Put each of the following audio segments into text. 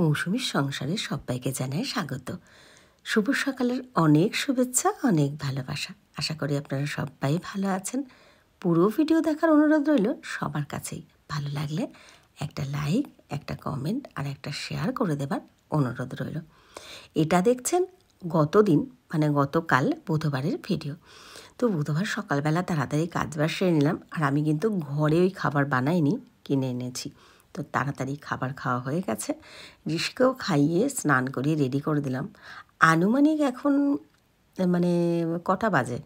মৌসুমীর সংসারে সবাইকে জানাই স্বাগত। শুভ সকালের অনেক শুভেচ্ছা, অনেক ভালোবাসা। আশা করি আপনারা সবাই ভালো আছেন। পুরো ভিডিও দেখার অনুরোধ রইল সবার কাছেই। ভালো লাগলে একটা লাইক, একটা কমেন্ট আর একটা শেয়ার করে দেবার অনুরোধ রইল। এটা দেখছেন গতকাল বুধবারের ভিডিও। তো বুধবার সকালবেলা তাড়াতাড়ি কাজবাজ সেরে নিলাম। আর আমি কিন্তু ঘরে ওই খাবার বানাইনি, কিনে এনেছি। তো তাড়াতাড়ি খাবার খাওয়া হয়ে গেছে। ঋষিকেও খাইয়ে স্নান করিয়ে রেডি করে দিলাম। আনুমানিক এখন কটা বাজে,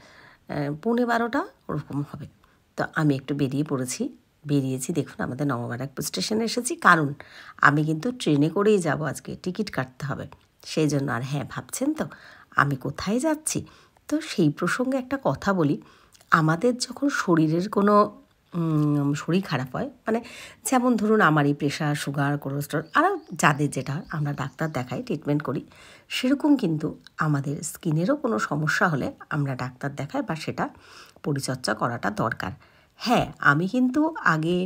11:15 ওরকম হবে। তো আমি একটু বেরিয়েছি। দেখুন আমাদের নববারাকপুর স্টেশনে এসেছি, কারণ আমি কিন্তু ট্রেনে করেই যাব আজকে, টিকিট কাটতে হবে সেই জন্য। আর হ্যাঁ, ভাবছেন তো আমি কোথায় যাচ্ছি? তো সেই প্রসঙ্গে একটা কথা বলি। আমাদের যখন শরীরের কোনো শরীর খারাপ হয়, যেমন ধরুন আমারই প্রেশার, সুগার, কোলেস্টেরল, আর যাদের যেটা আমরা ডাক্তার দেখাই, ট্রিটমেন্ট করি, সেরকম কিন্তু আমাদের স্কিনেরও কোনো সমস্যা হলে আমরা ডাক্তার দেখাই বা সেটা পরিচর্যা করাটা দরকার। হ্যাঁ, আমি কিন্তু আগে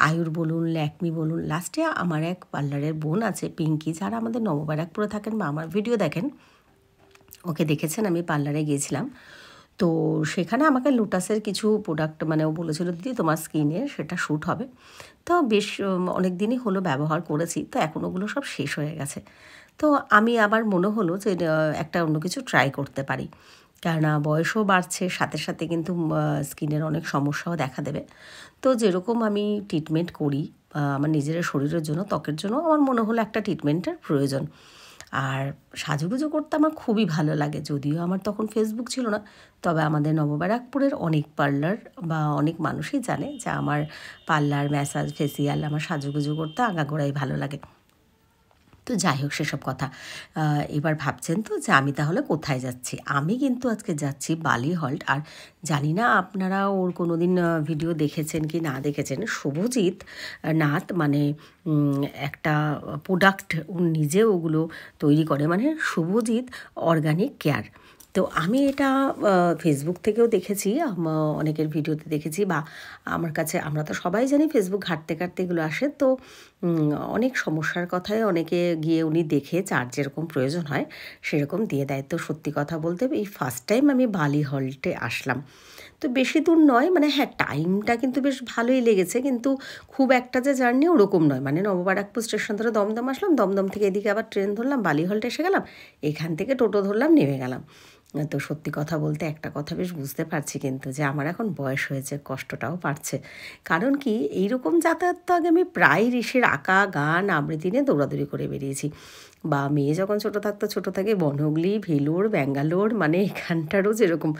আয়ুর বলুন, ল্যাকমি বলুন, লাস্টে আমার এক পার্লারের বোন আছে পিঙ্কি, যারা আমাদের নববারাকপুরে থাকেন বা আমার ভিডিও দেখেন, ওকে দেখেছেন। আমি পার্লারে গিয়েছিলাম, তো সেখানে আমাকে লোটাসের কিছু প্রোডাক্ট ও বলেছিল, দিদি তোমার স্কিনে সেটা শ্যুট হবে। তো বেশ অনেক দিনই হলো ব্যবহার করেছি, তো এখন ওগুলো সব শেষ হয়ে গেছে। তো আমি আবার মনে হলো যে একটা অন্য কিছু ট্রাই করতে পারি, কেননা বয়সও বাড়ছে, সাথে সাথে কিন্তু স্কিনের অনেক সমস্যাও দেখা দেবে। তো যেরকম আমি ট্রিটমেন্ট করি আমার নিজের শরীরের জন্য, ত্বকের জন্য, আমার মনে হলো একটা ট্রিটমেন্টের প্রয়োজন। আর সাজুগুজু করতে আমার খুবই ভালো লাগে। যদিও আমার তখন ফেসবুক ছিল না, তবে আমাদের নববারাকপুরের অনেক পার্লার বা অনেক মানুষই জানে যে আমার পার্লার, ম্যাসাজ, ফেসিয়াল, আমার সাজুগুজু করতে আগাগোড়াই ভালো লাগে। তো যাই হোক, সেসব কথা। এবার ভাবছেন তো যে আমি তাহলে কোথায় যাচ্ছি? আমি কিন্তু আজকে যাচ্ছি বালি হল্ট। আর জানি না আপনারা ওর কোনো দিন ভিডিও দেখেছেন কি না দেখেছেন। শুভজিৎ নাথ একটা প্রোডাক্ট নিজে ওগুলো তৈরি করে, শুভজিৎ অর্গানিক কেয়ার। তো আমি এটা ফেসবুক থেকেও দেখেছি, অনেকের ভিডিওতে দেখেছি, বা আমার কাছে, আমরা তো সবাই জানি ফেসবুক ঘাঁটতে ঘাঁটতে এগুলো আসে। তো অনেক সমস্যার কথায় অনেকে গিয়ে উনি দেখে যার যেরকম প্রয়োজন হয় সেরকম দিয়ে দেয়। তো সত্যি কথা বলতে এই ফার্স্ট টাইম আমি বালি হল্টে আসলাম। তো বেশি দূর নয়, হ্যাঁ, টাইমটা কিন্তু বেশ ভালোই লেগেছে, কিন্তু খুব একটা যে জার্নি ওরকম নয়। নববারাকপুর স্টেশন ধরে দমদম আসলাম, দমদম থেকে এদিকে আবার ট্রেন ধরলাম, বালি হল্টে এসে গেলাম, এখান থেকে টোটো ধরলাম, নেমে গেলাম। তো সত্যি কথা বলতে একটা কথা বেশ বুঝতে পারছি কিন্তু, যে আমার এখন বয়স হয়েছে, কষ্টটাও পারছে। কারণ কি, এইরকম যাতায়াত তো আগে আমি প্রায় ঋষির আঁকা, গান, আবৃত্তি নিয়ে দৌড়াদৌড়ি করে বেরিয়েছি। বা মেয়ে যখন ছোটো থাকে বনহুগলি, ভেলোর, ব্যাঙ্গালোর, এখানটারও যেরকম।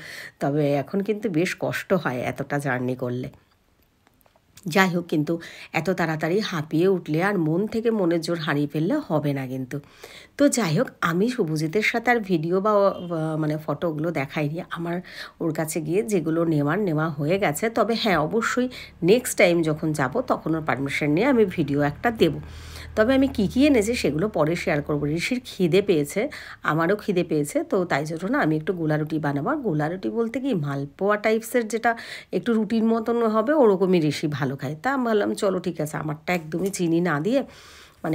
তবে এখন কিন্তু বেশ কষ্ট হয় এতটা জার্নি করলে। যাই হোক, কিন্তু এত তাড়াতাড়ি হাঁপিয়ে উঠলে আর মন থেকে মনের জোর হারিয়ে ফেললে হবে না কিন্তু। তো যাই হোক, আমি শুভজিতের সাথে আর ভিডিও বা ফটোগুলো দেখাইনি। আমার ওর কাছে গিয়ে যেগুলো নেওয়া হয়ে গেছে। তবে হ্যাঁ, অবশ্যই নেক্সট টাইম যখন যাব তখন ওর পারমিশন নিয়ে আমি ভিডিও একটা দেবো। তবে আমি কী এনেছি সেগুলো পরে শেয়ার করবো। ঋষির খিদে পেয়েছে, আমারও খিদে পেয়েছে, তো তাই জন্য না আমি একটু গোলা রুটি বানাবো। আর গোলা রুটি বলতে কি, মালপোয়া টাইপসের, যেটা একটু রুটির মতন হবে, ওরকমই ঋষি ভালো খায়। তা আমি ভাবলাম চলো ঠিক আছে, আমারটা একদমই চিনি না দিয়ে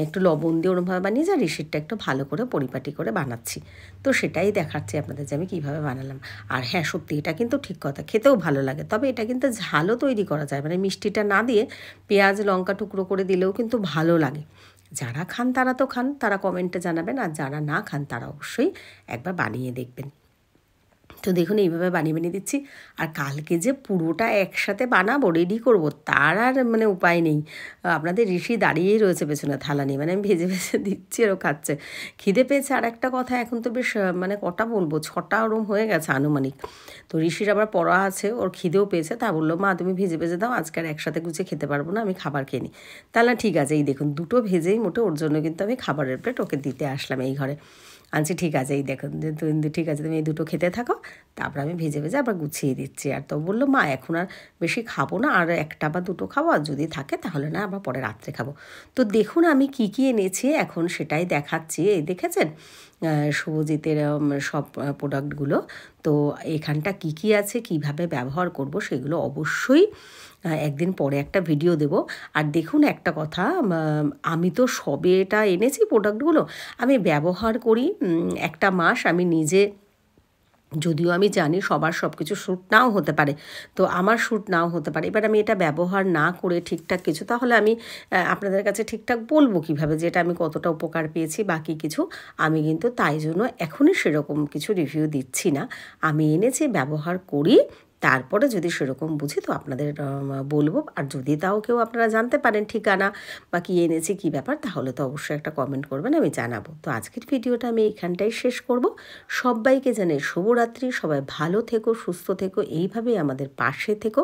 একটু লবণ দিয়ে ওরমভাবে বানিয়ে যা, ঋষিরটা একটু ভালো করে পরিপাটি করে বানাচ্ছি। তো সেটাই দেখাচ্ছি আপনাদের যে আমি কীভাবে বানালাম। আর হ্যাঁ, সত্যি এটা কিন্তু ঠিক কথা, খেতেও ভালো লাগে। তবে এটা কিন্তু ঝালও তৈরি করা যায়, মিষ্টিটা না দিয়ে পেঁয়াজ, লঙ্কা টুকরো করে দিলেও কিন্তু ভালো লাগে। যারা খান তারা তো খান, তারা কমেন্টে জানাবেন, আর যারা না খান তারা অবশ্যই একবার বানিয়ে দেখবেন। তো দেখুন, এইভাবে বানিয়ে দিচ্ছি। আর কালকে যে পুরোটা একসাথে বানাবো, রেডি করবো, তার আর উপায় নেই। আপনাদের ঋষি দাঁড়িয়েই রয়েছে পেছনে থালা নিয়ে, আমি ভেজে দিচ্ছি, আরও খাচ্ছে। খিদে পেয়েছে। আর একটা কথা, এখন তো বেশ কটা বলবো, 6টা ওরম হয়ে গেছে আনুমানিক। তো ঋষির আবার পড়া আছে, ওর খিদেও পেয়েছে। তা বললো, মা তুমি ভেজে দাও, আজকে আর একসাথে গুছিয়ে খেতে পারবো না, আমি খাবার খেয়ে নিই। তাহলে ঠিক আছে, এই দেখুন দুটো ভেজেই মোটে ওর জন্য কিন্তু আমি খাবারের প্লেট ওকে দিতে আসলাম এই ঘরে। আনছি, ঠিক আছে, এই দেখুন ঠিক আছে, তুমি এই দুটো খেতে থাকো, তারপর আমি ভেজে আবার গুছিয়ে দিচ্ছি। আর তো বললো, মা এখন আর বেশি খাবো না, আর একটা বা দুটো খাবো, আর যদি থাকে তাহলে না আবার পরে রাত্রে খাবো। তো দেখুন আমি কী এনেছি এখন সেটাই দেখাচ্ছি। এই দেখেছেন শুভজিতের সব প্রোডাক্টগুলো। তো এখানটা কি আছে, কিভাবে ব্যবহার করব, সেগুলো অবশ্যই একদিন পরে একটা ভিডিও দেব। আর দেখুন একটা কথা, আমি তো সবে এটা এনেছি প্রোডাক্টগুলো, আমি ব্যবহার করি 1 মাস। আমি নিজে, যদিও আমি জানি সবার সব কিছু শ্যুট নাও হতে পারে, তো আমার শ্যুট নাও হতে পারে। এবার আমি এটা ব্যবহার না করে ঠিকঠাক কিছু, তাহলে আমি আপনাদের কাছে ঠিকঠাক বলবো কীভাবে যে এটা আমি কতটা উপকার পেয়েছি বাকি কিছু। আমি কিন্তু তাই জন্য এখনই সেরকম কিছু রিভিউ দিচ্ছি না। আমি এনেছি, ব্যবহার করি, তারপরে যদি সেরকম বুঝি তো আপনাদের বলবো। আর যদি তাও কেউ আপনারা জানতে পারেন ঠিকানা বা কী এনেছি কী ব্যাপার, তাহলে তো অবশ্যই একটা কমেন্ট করবেন, আমি জানাবো। তো আজকের ভিডিওটা আমি এখানটাই শেষ করব। সবাইকে জানাই শুভরাত্রি। সবাই ভালো থেকো, সুস্থ থেকো, এইভাবেই আমাদের পাশে থেকো।